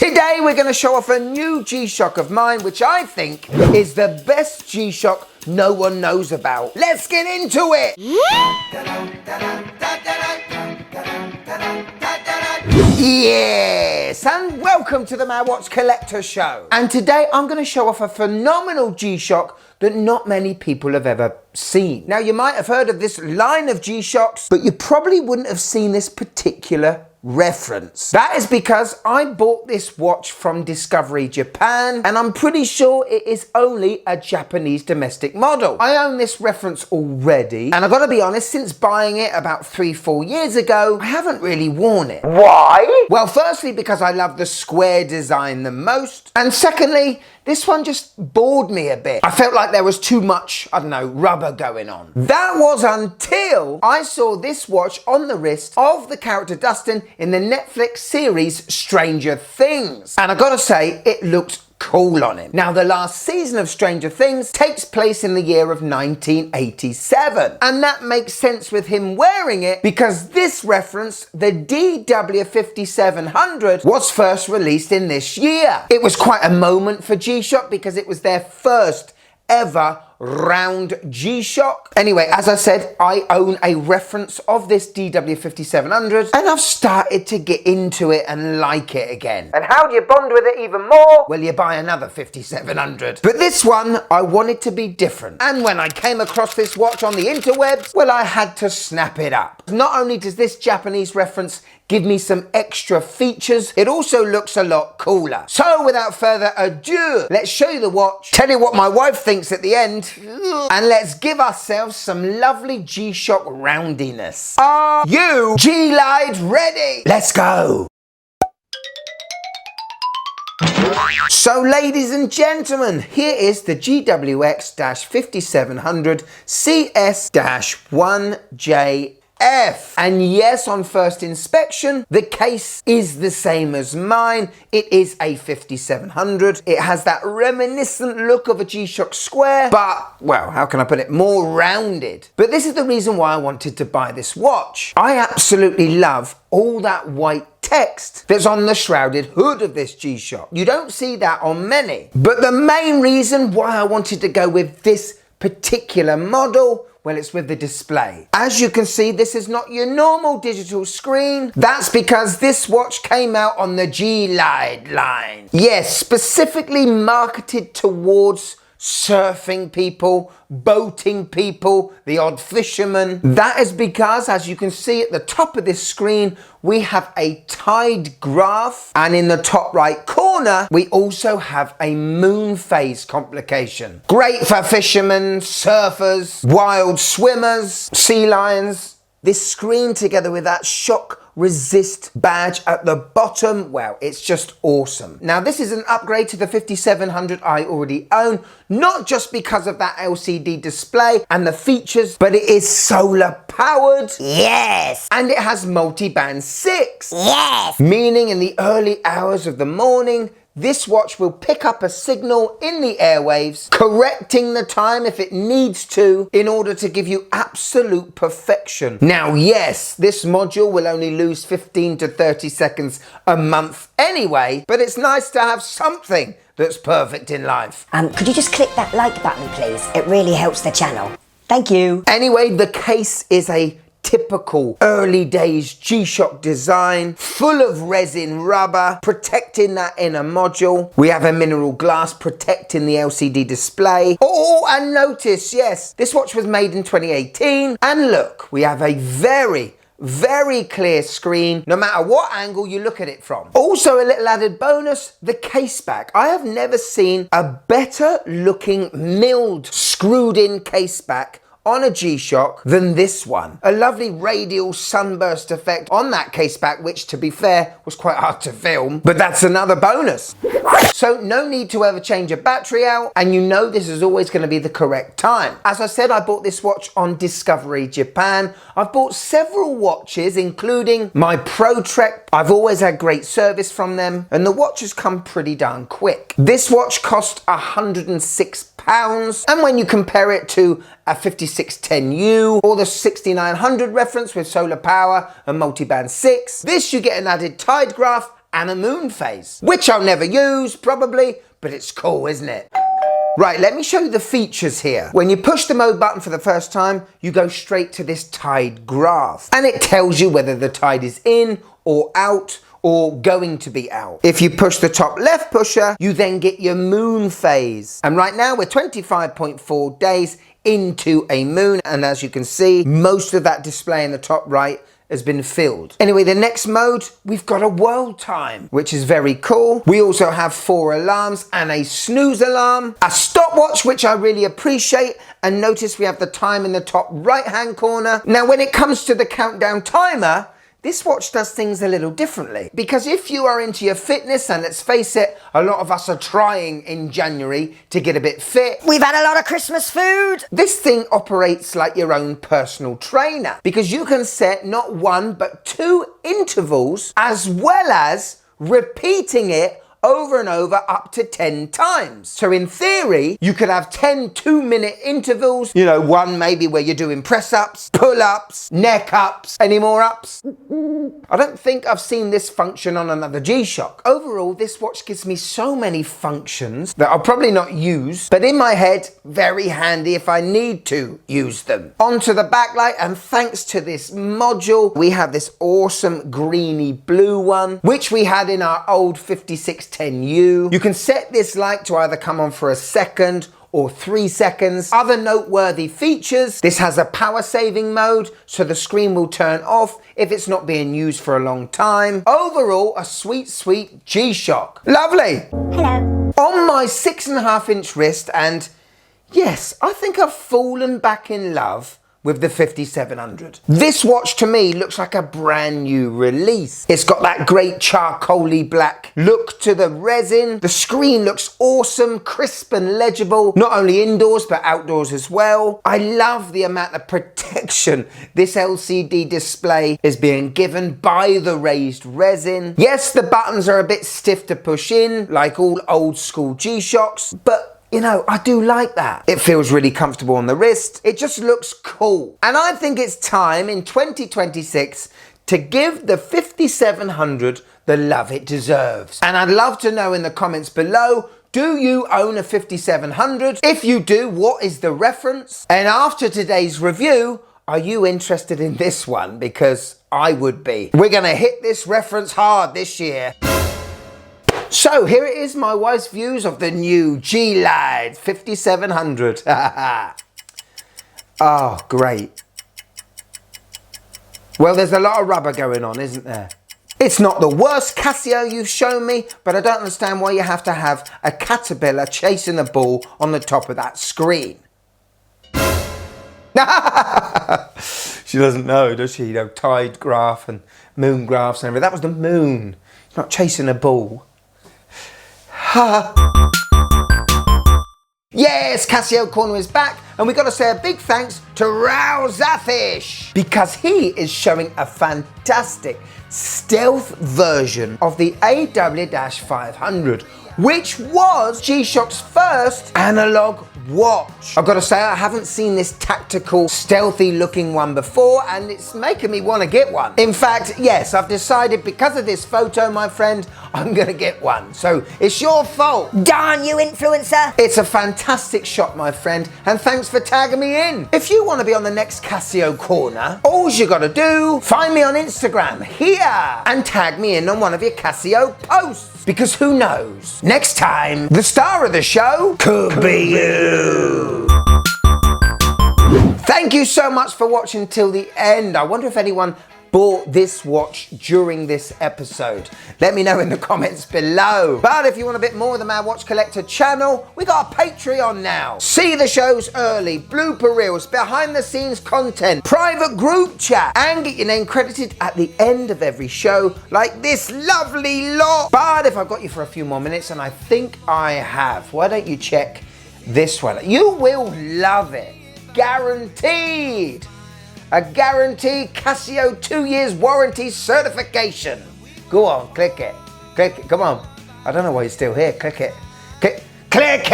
Today we're going to show off a new G-Shock of mine, which I think is the best G-Shock no one knows about. Let's get into it! Yes, and welcome to the Mad Watch Collector Show. And today I'm going to show off a phenomenal G-Shock that not many people have ever seen. Now, you might have heard of this line of G-Shocks, but you probably wouldn't have seen this particular reference. That is because I bought this watch from Discovery Japan, and I'm pretty sure it is only a Japanese domestic model. I own this reference already, and I gotta be honest, since buying it about 3-4 years ago, I haven't really worn it. Why? Well, firstly, because I love the square design the most, and secondly, this one just bored me a bit. I felt like there was too much, I don't know, rubber going on. That was until I saw this watch on the wrist of the character Dustin in the Netflix series Stranger Things. And I gotta say, it looked cool on him. Now, the last season of Stranger Things takes place in the year of 1987. And that makes sense with him wearing it because this reference, the DW5700, was first released in this year. It was quite a moment for G-Shock because it was their first ever round G-Shock. Anyway, as I said, I own a reference of this DW5700 and I've started to get into it and like it again. And how do you bond with it even more? Well, you buy another 5700. But this one, I wanted to be different. And when I came across this watch on the interwebs, well, I had to snap it up. Not only does this Japanese reference give me some extra features, it also looks a lot cooler. So without further ado, let's show you the watch, tell you what my wife thinks at the end, and let's give ourselves some lovely G-Shock roundiness. Are you G-LIDE ready? Let's go. So ladies and gentlemen, here is the GWX-5700 CS-1J. And yes, on first inspection, the case is the same as mine. It is a 5700. It has that reminiscent look of a G-Shock square, but, well, how can I put it, more rounded. But this is the reason why I wanted to buy this watch. I absolutely love all that white text that's on the shrouded hood of this G-Shock. You don't see that on many. But the main reason why I wanted to go with this particular model, well, it's with the display. As you can see, this is not your normal digital screen. That's because this watch came out on the G-LIDE line. Yes, specifically marketed towards surfing people, boating people, the odd fisherman. That is because, as you can see at the top of this screen, we have a tide graph, and in the top right corner, we also have a moon phase complication. Great for fishermen, surfers, wild swimmers, sea lions. This screen together with that shock resist badge at the bottom, well, it's just awesome. Now, this is an upgrade to the 5700 I already own, not just because of that LCD display and the features, but it is solar powered. Yes. And it has multi-band 6. Yes. Meaning in the early hours of the morning, this watch will pick up a signal in the airwaves, correcting the time if it needs to in order to give you absolute perfection. Now, yes, this module will only lose 15 to 30 seconds a month anyway, but it's nice to have something that's perfect in life. Could you just click that like button, please? It really helps the channel. Thank you. Anyway, the case is a typical early days G-Shock design, full of resin rubber, protecting that inner module. We have a mineral glass protecting the LCD display. Oh, and notice, yes, this watch was made in 2018. And look, we have a very clear screen, no matter what angle you look at it from. Also, a little added bonus, the case back. I have never seen a better looking milled, screwed in case back on a G-Shock than this one. A lovely radial sunburst effect on that case back, which, to be fair, was quite hard to film, but that's another bonus. So no need to ever change a battery out, and you know this is always going to be the correct time. As I said, I bought this watch on Discovery Japan. I've bought several watches, including my Pro Trek. I've always had great service from them, and the watch has come pretty darn quick. This watch cost £106, and when you compare it to a 5610U or the 6900 reference with solar power and multiband 6, this you get an added tide graph and a moon phase, which I'll never use probably, but it's cool, isn't it? Right, let me show you the features here. When you push the mode button for the first time, you go straight to this tide graph, and it tells you whether the tide is in or out or going to be out. If you push the top left pusher, you then get your moon phase. And right now we're 25.4 days into a moon, and as you can see, most of that display in the top right has been filled. Anyway, the next mode, we've got a world time, which is very cool. We also have 4 alarms and a snooze alarm, a stopwatch, which I really appreciate, and notice we have the time in the top right hand corner. Now, when it comes to the countdown timer, this watch does things a little differently, because if you are into your fitness, and let's face it, a lot of us are trying in January to get a bit fit. We've had a lot of Christmas food. This thing operates like your own personal trainer, because you can set not 1 but 2 intervals, as well as repeating it over and over up to 10 times. So in theory, you could have 10 2-minute intervals, you know, one maybe where you're doing press-ups, pull-ups, neck-ups, any more ups? I don't think I've seen this function on another G-Shock. Overall, this watch gives me so many functions that I'll probably not use, but in my head, very handy if I need to use them. Onto the backlight, and thanks to this module, we have this awesome greeny blue one, which we had in our old 5610U. You can set this light to either come on for a second or 3 seconds. Other noteworthy features, this has a power saving mode, so the screen will turn off if it's not being used for a long time. Overall, a sweet, sweet G-Shock. Lovely. Hello. On my 6.5-inch wrist, and yes, I think I've fallen back in love with the 5700. This watch to me looks like a brand new release. It's got that great charcoaly black look to the resin. The screen looks awesome, crisp and legible, not only indoors but outdoors as well. I love the amount of protection this LCD display is being given by the raised resin. Yes, the buttons are a bit stiff to push in, like all old school G-Shocks, but you know, I do like that. It feels really comfortable on the wrist. It just looks cool. And I think it's time in 2026 to give the 5700 the love it deserves. And I'd love to know in the comments below, do you own a 5700? If you do, what is the reference? And after today's review, are you interested in this one? Because I would be. We're gonna hit this reference hard this year. So here it is, my wife's views of the new G-LIDE 5700. Oh, great. Well, there's a lot of rubber going on, isn't there? It's not the worst Casio you've shown me, but I don't understand why you have to have a caterpillar chasing the ball on the top of that screen. She doesn't know, does she? You know, tide graph and moon graphs and everything. That was the moon. It's not chasing a ball. Yes, Casio Corner is back, and we got to say a big thanks to Rao Zafish, because he is showing a fantastic stealth version of the DW5700, which was G-Shock's first analog watch. I've got to say, I haven't seen this tactical, stealthy looking one before, and it's making me want to get one. In fact, yes, I've decided because of this photo, my friend, I'm going to get one. So it's your fault. Darn you, influencer. It's a fantastic shot, my friend, and thanks for tagging me in. If you want to be on the next Casio Corner, all you got to do, find me on Instagram here and tag me in on one of your Casio posts, because who knows? Next time, the star of the show could be you. Thank you so much for watching till the end. I wonder if anyone bought this watch during this episode. Let me know in the comments below. But if you want a bit more of the Mad Watch Collector channel, we got a Patreon now. See the shows early, blooper reels, behind the scenes content, private group chat, and get your name credited at the end of every show, like this lovely lot. But if I've got you for a few more minutes, and I think I have, why don't you check this one? You will love it, guaranteed. A guaranteed Casio 2 years warranty certification. Go on, click it. Click it, come on. I don't know why you're still here. Click it. Click it.